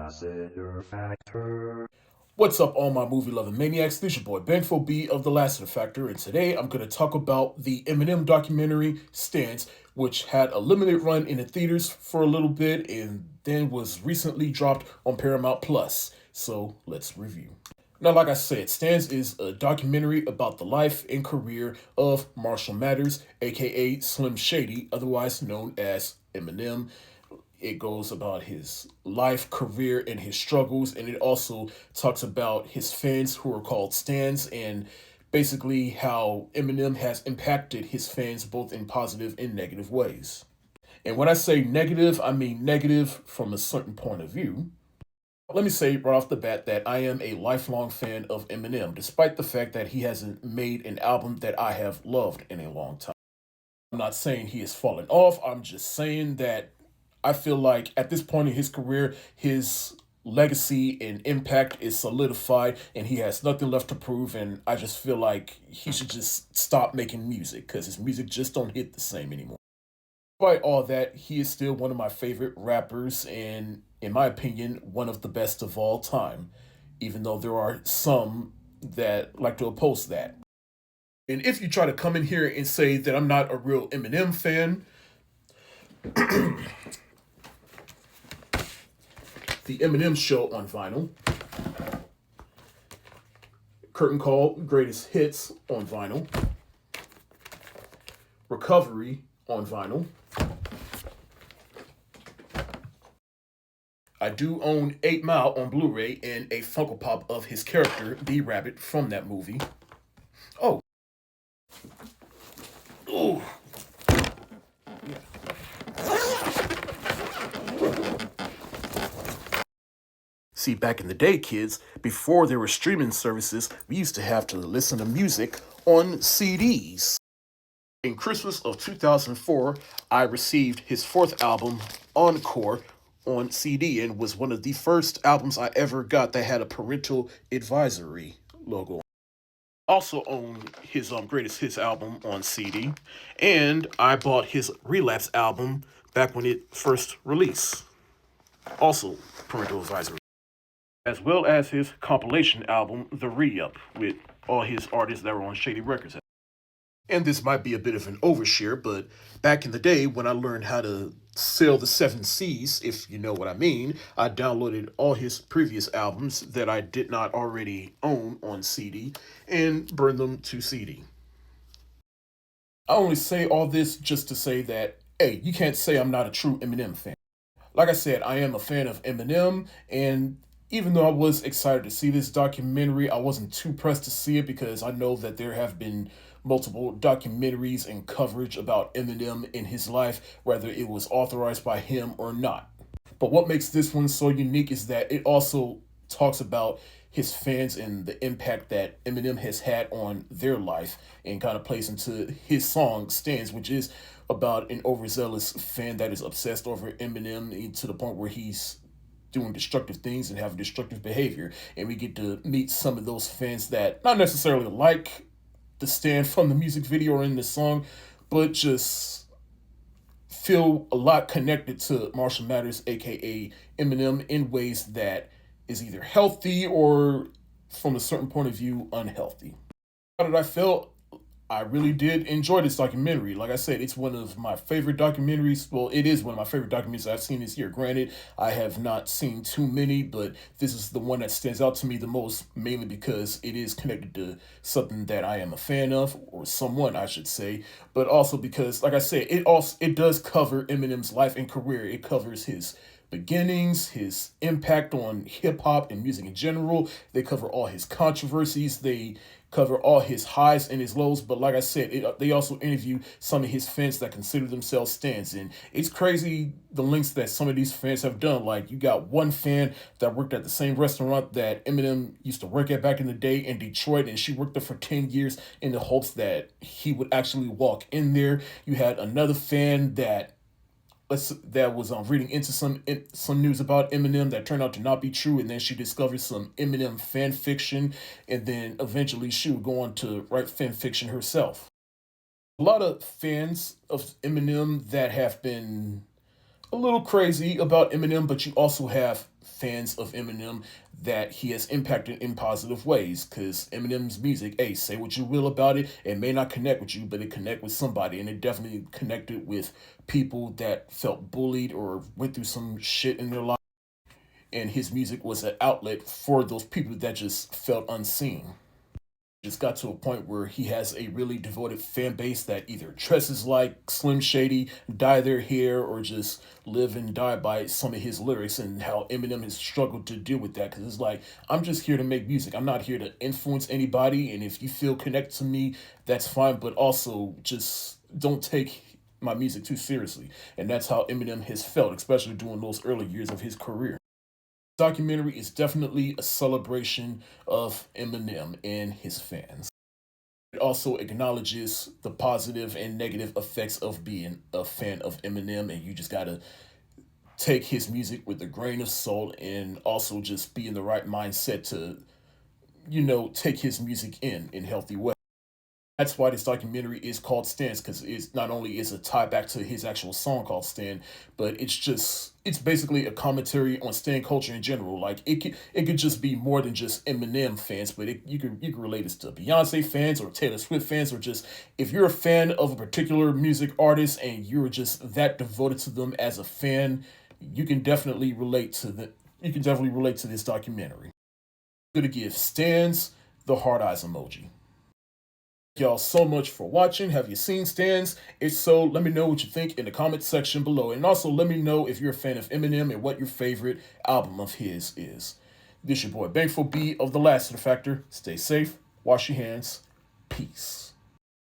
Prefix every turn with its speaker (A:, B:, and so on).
A: Lassiter Factor.
B: What's up, all my movie-loving maniacs? This is your boy Ben B of the Lassiter Factor, and today I'm going to talk about the Eminem documentary Stance, which had a limited run in the theaters for a little bit and then was recently dropped on Paramount Plus. So let's review. Now, like I said, Stance is a documentary about the life and career of Marshall Mathers, aka Slim Shady, otherwise known as Eminem. It goes about his life, career, and his struggles, and it also talks about his fans who are called stans and basically how Eminem has impacted his fans both in positive and negative ways. And when I say negative, I mean negative from a certain point of view. Let me say right off the bat that I am a lifelong fan of Eminem, despite the fact that he hasn't made an album that I have loved in a long time. I'm not saying he has fallen off, I'm just saying that I feel like at this point in his career, his legacy and impact is solidified and he has nothing left to prove. And I just feel like he should just stop making music because his music just don't hit the same anymore. Despite all that, he is still one of my favorite rappers and, in my opinion, one of the best of all time, even though there are some that like to oppose that. And if you try to come in here and say that I'm not a real Eminem fan, The Eminem Show on vinyl, Curtain Call Greatest Hits on vinyl, Recovery on vinyl. I do own 8 Mile on Blu-ray and a Funko Pop of his character, the Rabbit, from that movie. Oh. Ooh. See, back in the day, kids, before there were streaming services, we used to have to listen to music on CDs. In Christmas of 2004, I received his fourth album, Encore, on CD, and was one of the first albums I ever got that had a parental advisory logo. Also owned his Greatest Hits album on CD, and I bought his Relapse album back when it first released. Also parental advisory, as well as his compilation album, The Re-Up, with all his artists that were on Shady Records. And this might be a bit of an overshare, but back in the day when I learned how to sail the seven seas, if you know what I mean, I downloaded all his previous albums that I did not already own on CD and burned them to CD. I only say all this just to say that, hey, you can't say I'm not a true Eminem fan. Like I said, I am a fan of Eminem, and even though I was excited to see this documentary, I wasn't too pressed to see it because I know that there have been multiple documentaries and coverage about Eminem in his life, whether it was authorized by him or not. But what makes this one so unique is that it also talks about his fans and the impact that Eminem has had on their life and kind of plays into his song Stans, which is about an overzealous fan that is obsessed over Eminem to the point where he's doing destructive things and having destructive behavior. And we get to meet some of those fans that not necessarily like the stand from the music video or in the song, but just feel a lot connected to Marshall Mathers, aka Eminem, in ways that is either healthy or, from a certain point of view, unhealthy. How did I feel? I really did enjoy this documentary. Like I said, it's one of my favorite documentaries. Well, it is one of my favorite documentaries I've seen this year. Granted, I have not seen too many, but this is the one that stands out to me the most, mainly because it is connected to something that I am a fan of, or someone I should say, but also because, like I said, it does cover Eminem's life and career. It covers his beginnings, his impact on hip hop and music in general. They cover all his controversies. They cover all his highs and his lows. But like I said, they also interview some of his fans that consider themselves stans. And it's crazy the links that some of these fans have done. Like, you got one fan that worked at the same restaurant that Eminem used to work at back in the day in Detroit, and she worked there for 10 years in the hopes that he would actually walk in there. You had another fan that was reading into some news about Eminem that turned out to not be true, and then she discovered some Eminem fan fiction, and then eventually she would go on to write fan fiction herself. A lot of fans of Eminem that have been a little crazy about Eminem, but you also have fans of Eminem that he has impacted in positive ways. Because Eminem's music, hey, say what you will about it, it may not connect with you, but it connect with somebody, and it definitely connected with people that felt bullied or went through some shit in their life. And his music was an outlet for those people that just felt unseen. Just got to a point where he has a really devoted fan base that either dresses like Slim Shady, dye their hair, or just live and die by some of his lyrics, and how Eminem has struggled to deal with that. Because it's like, I'm just here to make music. I'm not here to influence anybody. And if you feel connected to me, that's fine. But also, just don't take my music too seriously. And that's how Eminem has felt, especially during those early years of his career. Documentary is definitely a celebration of Eminem and his fans. It also acknowledges the positive and negative effects of being a fan of Eminem, and you just gotta take his music with a grain of salt and also just be in the right mindset to, take his music in healthy ways. That's why this documentary is called Stance, because it's not only is a tie back to his actual song called Stan, but it's basically a commentary on Stan culture in general. Like it could just be more than just Eminem fans, but you can relate this to Beyonce fans or Taylor Swift fans, or just if you're a fan of a particular music artist and you're just that devoted to them as a fan, you can definitely relate to this documentary. I'm gonna give Stans the hard eyes emoji. Y'all so much for watching. Have you seen Stans? If so, let me know what you think in the comment section below. And also let me know if you're a fan of Eminem and what your favorite album of his is. This your boy Bankful B of the Lassiter Factor. Stay safe, wash your hands, peace.